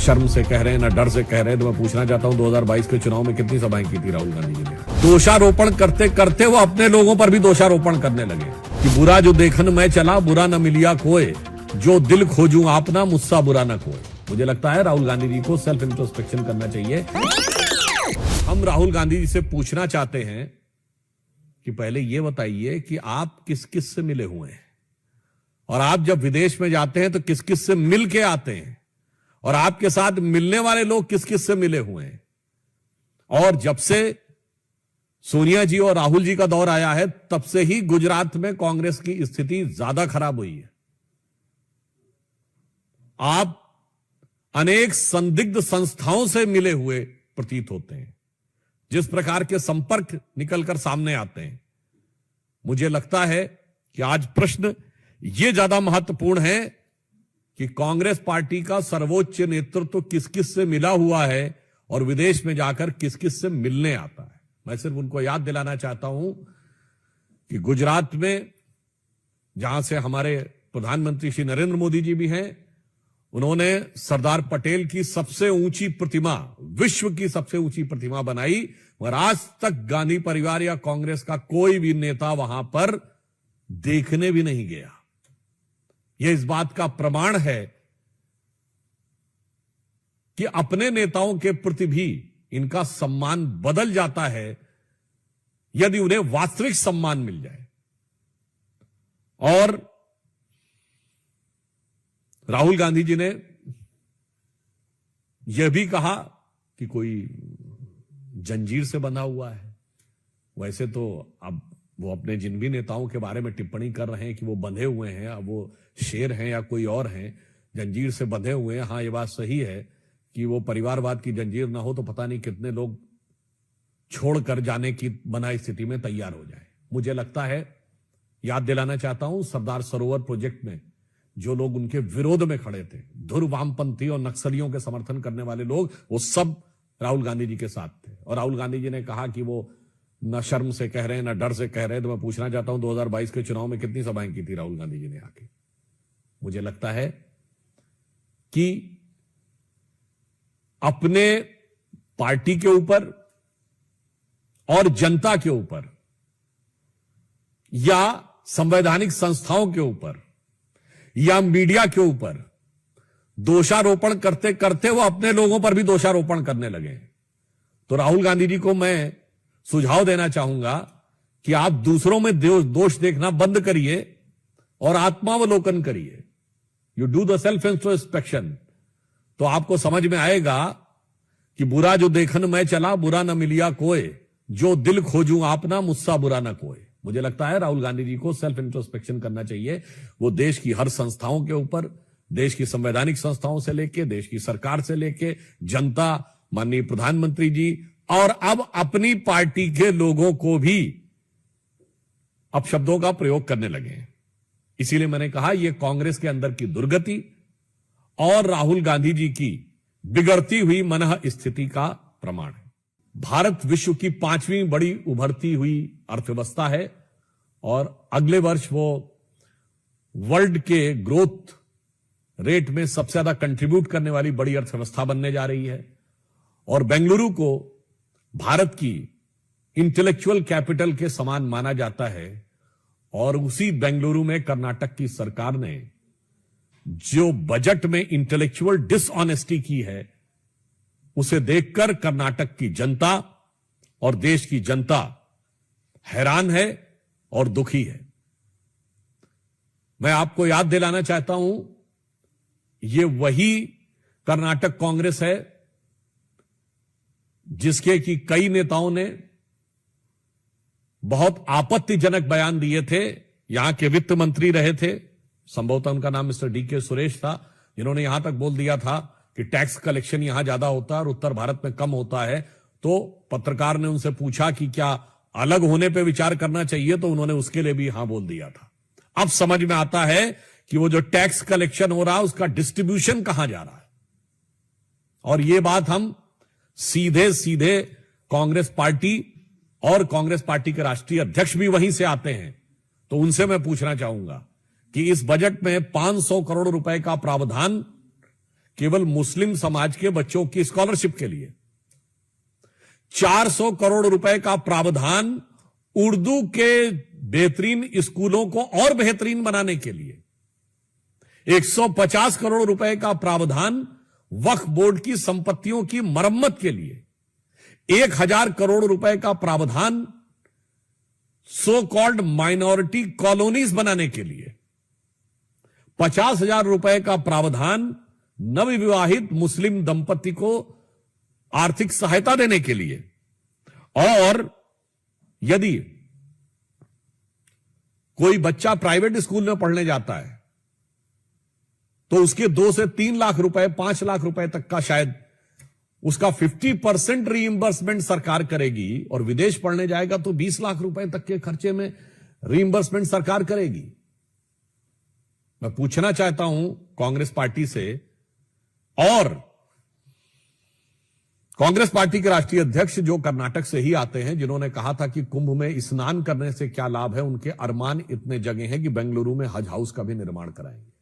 शर्म से कह रहे हैं, ना डर से कह रहे हैं। तो मैं पूछना चाहता हूं 2022 के चुनाव में कितनी सभाएं की थी राहुल गांधी जी ने? दोषारोपण करते करते वो अपने लोगों पर भी दोषारोपण करने लगे कि बुरा जो देखन मैं चला, बुरा न मिलिया कोई, जो दिल खोजूं आपना, मुझसा बुरा न कोई। मुझे लगता है राहुल गांधी जी को सेल्फ इंट्रोस्पेक्शन करना चाहिए। हम राहुल गांधी जी से पूछना चाहते हैं कि पहले ये बताइए कि आप किस किस से मिले हुए हैं, और आप जब विदेश में जाते हैं तो किस किस से मिल के आते हैं, और आपके साथ मिलने वाले लोग किस किस से मिले हुए हैं। और जब से सोनिया जी और राहुल जी का दौर आया है तब से ही गुजरात में कांग्रेस की स्थिति ज्यादा खराब हुई है। आप अनेक संदिग्ध संस्थाओं से मिले हुए प्रतीत होते हैं। जिस प्रकार के संपर्क निकलकर सामने आते हैं, मुझे लगता है कि आज प्रश्न यह ज्यादा महत्वपूर्ण है कि कांग्रेस पार्टी का सर्वोच्च नेतृत्व किस किस से मिला हुआ है और विदेश में जाकर किस किस से मिलने आता है। मैं सिर्फ उनको याद दिलाना चाहता हूं कि गुजरात में जहां से हमारे प्रधानमंत्री श्री नरेंद्र मोदी जी भी हैं, उन्होंने सरदार पटेल की सबसे ऊंची प्रतिमा, विश्व की सबसे ऊंची प्रतिमा बनाई, मगर आज तक गांधी परिवार या कांग्रेस का कोई भी नेता वहां पर देखने भी नहीं गया। यह इस बात का प्रमाण है कि अपने नेताओं के प्रति भी इनका सम्मान बदल जाता है यदि उन्हें वास्तविक सम्मान मिल जाए। और राहुल गांधी जी ने यह भी कहा कि कोई जंजीर से बंधा हुआ है। वैसे तो अब वो अपने जिन भी नेताओं के बारे में टिप्पणी कर रहे हैं कि वो बंधे हुए हैं, अब वो शेर हैं या कोई और हैं, जंजीर से बंधे हुए हैं। हाँ, ये बात सही है कि वो परिवारवाद की जंजीर ना हो तो पता नहीं कितने लोग छोड़कर जाने की बना स्थिति में तैयार हो जाए। मुझे लगता है, याद दिलाना चाहता हूं, सरदार सरोवर प्रोजेक्ट में जो लोग उनके विरोध में खड़े थे, धुर वामपंथी और नक्सलियों के समर्थन करने वाले लोग, वो सब राहुल गांधी जी के साथ थे। और राहुल गांधी जी ने कहा कि वो न शर्म से कह रहे हैं, न डर से कह रहे हैं। तो मैं पूछना चाहता हूं 2022 के चुनाव में कितनी सभाएं की थी राहुल गांधी जी ने आके? मुझे लगता है कि अपने पार्टी के ऊपर और जनता के ऊपर या संवैधानिक संस्थाओं के ऊपर या मीडिया के ऊपर दोषारोपण करते करते वो अपने लोगों पर भी दोषारोपण करने लगे। तो राहुल गांधी जी को मैं सुझाव देना चाहूंगा कि आप दूसरों में दोष देखना बंद करिए और आत्मावलोकन करिए। You do the self introspection, तो आपको समझ में आएगा कि बुरा जो देखन मैं चला, बुरा न मिलिया कोई, जो दिल खोजूं आपना, मुझसा बुरा न कोई। मुझे लगता है राहुल गांधी जी को सेल्फ इंट्रोस्पेक्शन करना चाहिए। वो देश की हर संस्थाओं के ऊपर, देश की संवैधानिक संस्थाओं से लेके, देश की सरकार से लेके, जनता, माननीय प्रधानमंत्री जी और अब अपनी पार्टी के लोगों को भी अपशब्दों का प्रयोग करने लगे हैं। इसीलिए मैंने कहा यह कांग्रेस के अंदर की दुर्गति और राहुल गांधी जी की बिगड़ती हुई मनः स्थिति का प्रमाण है। भारत विश्व की 5वीं बड़ी उभरती हुई अर्थव्यवस्था है और अगले वर्ष वो वर्ल्ड के ग्रोथ रेट में सबसे ज्यादा कंट्रीब्यूट करने वाली बड़ी अर्थव्यवस्था बनने जा रही है। और बेंगलुरु को भारत की इंटेलेक्चुअल कैपिटल के समान माना जाता है। और उसी बेंगलुरु में कर्नाटक की सरकार ने जो बजट में इंटेलेक्चुअल डिसऑनेस्टी की है, उसे देखकर कर्नाटक की जनता और देश की जनता हैरान है और दुखी है। मैं आपको याद दिलाना चाहता हूं, यह वही कर्नाटक कांग्रेस है जिसके कि कई नेताओं ने बहुत आपत्तिजनक बयान दिए थे। यहां के वित्त मंत्री रहे थे, संभवतः उनका नाम मिस्टर डी.के. सुरेश था, जिन्होंने यहां तक बोल दिया था कि टैक्स कलेक्शन यहां ज्यादा होता है और उत्तर भारत में कम होता है। तो पत्रकार ने उनसे पूछा कि क्या अलग होने पर विचार करना चाहिए, तो उन्होंने उसके लिए भी हां बोल दिया था। अब समझ में आता है कि वो जो टैक्स कलेक्शन हो रहा है उसका डिस्ट्रीब्यूशन कहां जा रहा है। और ये बात हम सीधे सीधे कांग्रेस पार्टी और कांग्रेस पार्टी के राष्ट्रीय अध्यक्ष भी वहीं से आते हैं, तो उनसे मैं पूछना चाहूंगा कि इस बजट में 500 करोड़ रुपए का प्रावधान केवल मुस्लिम समाज के बच्चों की स्कॉलरशिप के लिए, 400 करोड़ रुपए का प्रावधान उर्दू के बेहतरीन स्कूलों को और बेहतरीन बनाने के लिए, 150 करोड़ रुपए का प्रावधान वक्फ बोर्ड की संपत्तियों की मरम्मत के लिए, 1000 करोड़ रुपए का प्रावधान सो कॉल्ड माइनॉरिटी कॉलोनीज बनाने के लिए, 50,000 रुपए का प्रावधान नवविवाहित मुस्लिम दंपति को आर्थिक सहायता देने के लिए, और यदि कोई बच्चा प्राइवेट स्कूल में पढ़ने जाता है तो उसके 2 से 3 लाख रुपए, 5 लाख रुपए तक का शायद उसका 50% रीइंबर्समेंट सरकार करेगी, और विदेश पढ़ने जाएगा तो 20 लाख रुपए तक के खर्चे में रीइंबर्समेंट सरकार करेगी। मैं पूछना चाहता हूं कांग्रेस पार्टी से, और कांग्रेस पार्टी के राष्ट्रीय अध्यक्ष जो कर्नाटक से ही आते हैं, जिन्होंने कहा था कि कुंभ में स्नान करने से क्या लाभ है, उनके अरमान इतने जगे हैं कि बेंगलुरु में हज हाउस का भी निर्माण कराएंगे।